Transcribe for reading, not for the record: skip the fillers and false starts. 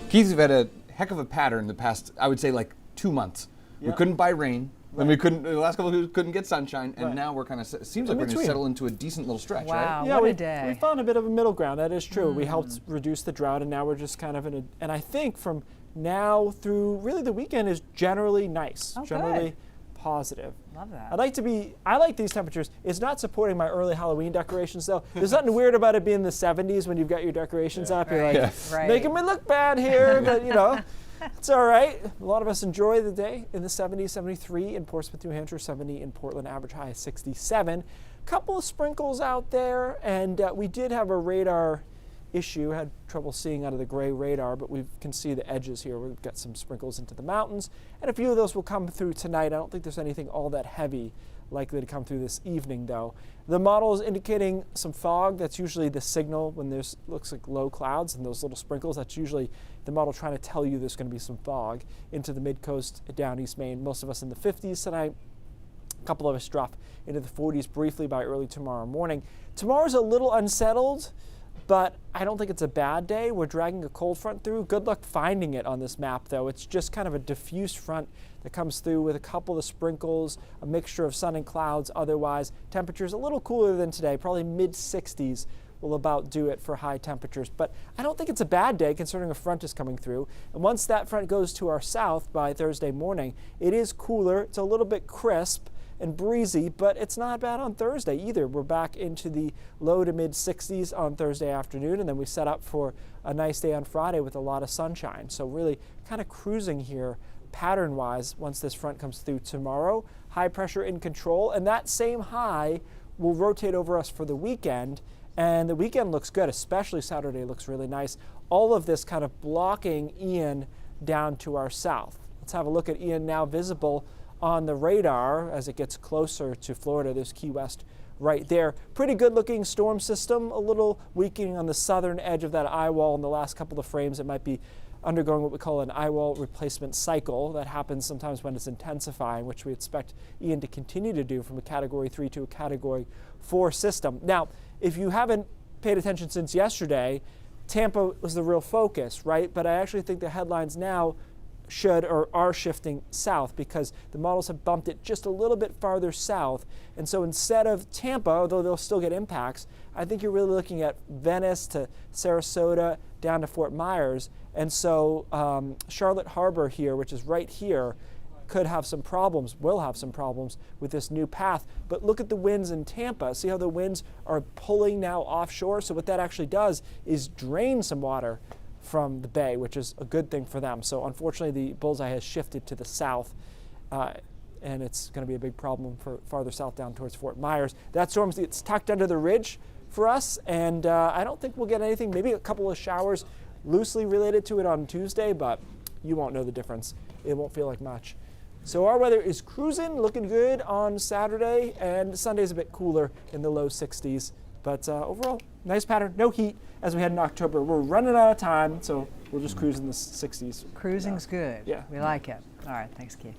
Keith, we've had a heck of a pattern the past, I would say, like 2 months. Yep. We couldn't buy rain, and we couldn't. The last couple of weeks couldn't get sunshine, and now we're kind of. Seems like we're going to settle into a decent little stretch, right? Wow, what a day! We found a bit of a middle ground. That is true. We helped reduce the drought, and now we're just kind of in a. And I think from now through really the weekend is generally nice, generally positive. Love that. I like these temperatures. It's not supporting my early Halloween decorations though. There's nothing weird about it being the 70s when you've got your decorations up. You're like, making me look bad here, but you know, it's all right. A lot of us enjoy the day in the 70s, 73 in Portsmouth, New Hampshire, 70 in Portland, average high of 67. Couple of sprinkles out there, and we did have a radar issue. Had trouble seeing out of the gray radar, but we can see the edges here. We've got some sprinkles into the mountains, and a few of those will come through tonight. I don't think there's anything all that heavy likely to come through this evening, though. The model is indicating some fog. That's usually the signal when there's looks like low clouds and those little sprinkles. That's usually the model trying to tell you there's going to be some fog into the mid-coast down East Maine. Most of us in the 50s tonight. A couple of us drop into the 40s briefly by early tomorrow morning. Tomorrow's a little unsettled, but I don't think it's a bad day. We're dragging a cold front through. Good luck finding it on this map, though. It's just kind of a diffuse front that comes through with a couple of sprinkles, a mixture of sun and clouds otherwise. Temperatures a little cooler than today, probably mid-60s will about do it for high temperatures. But I don't think it's a bad day considering a front is coming through. And once that front goes to our south by Thursday morning, it is cooler. It's a little bit crisp and breezy, but it's not bad on Thursday either. We're back into the low to mid 60s on Thursday afternoon, and then we set up for a nice day on Friday with a lot of sunshine. So really kind of cruising here pattern-wise once this front comes through tomorrow. High pressure in control, and that same high will rotate over us for the weekend, and the weekend looks good, especially Saturday looks really nice. All of this kind of blocking Ian down to our south. Let's have a look at Ian now visible on the radar as it gets closer to Florida. There's Key West right there. Pretty good looking storm system, a little weakening on the southern edge of that eye wall in the last couple of frames. It might be undergoing what we call an eye wall replacement cycle. That happens sometimes when it's intensifying, which we expect Ian to continue to do from a Category 3 to a Category 4 system. Now, if you haven't paid attention since yesterday, Tampa was the real focus, right? But I actually think the headlines now should or are shifting south because the models have bumped it just a little bit farther south. And so instead of Tampa, although they'll still get impacts, I think you're really looking at Venice to Sarasota down to Fort Myers. And so Charlotte Harbor here, which is right here, could have some problems, will have some problems with this new path. But look at the winds in Tampa. See how the winds are pulling now offshore? So what that actually does is drain some water from the bay, which is a good thing for them. So unfortunately, the bullseye has shifted to the south, and it's going to be a big problem for farther south down towards Fort Myers. That storm it's tucked under the ridge for us, and I don't think we'll get anything, maybe a couple of showers loosely related to it on Tuesday, but you won't know the difference. It won't feel like much. So our weather is cruising, looking good on Saturday, and Sunday's a bit cooler in the low 60s. But overall, nice pattern, no heat as we head in October. We're running out of time, so we'll just cruise in the 60s. Cruising's good. Yeah. We like it. All right, thanks, Keith.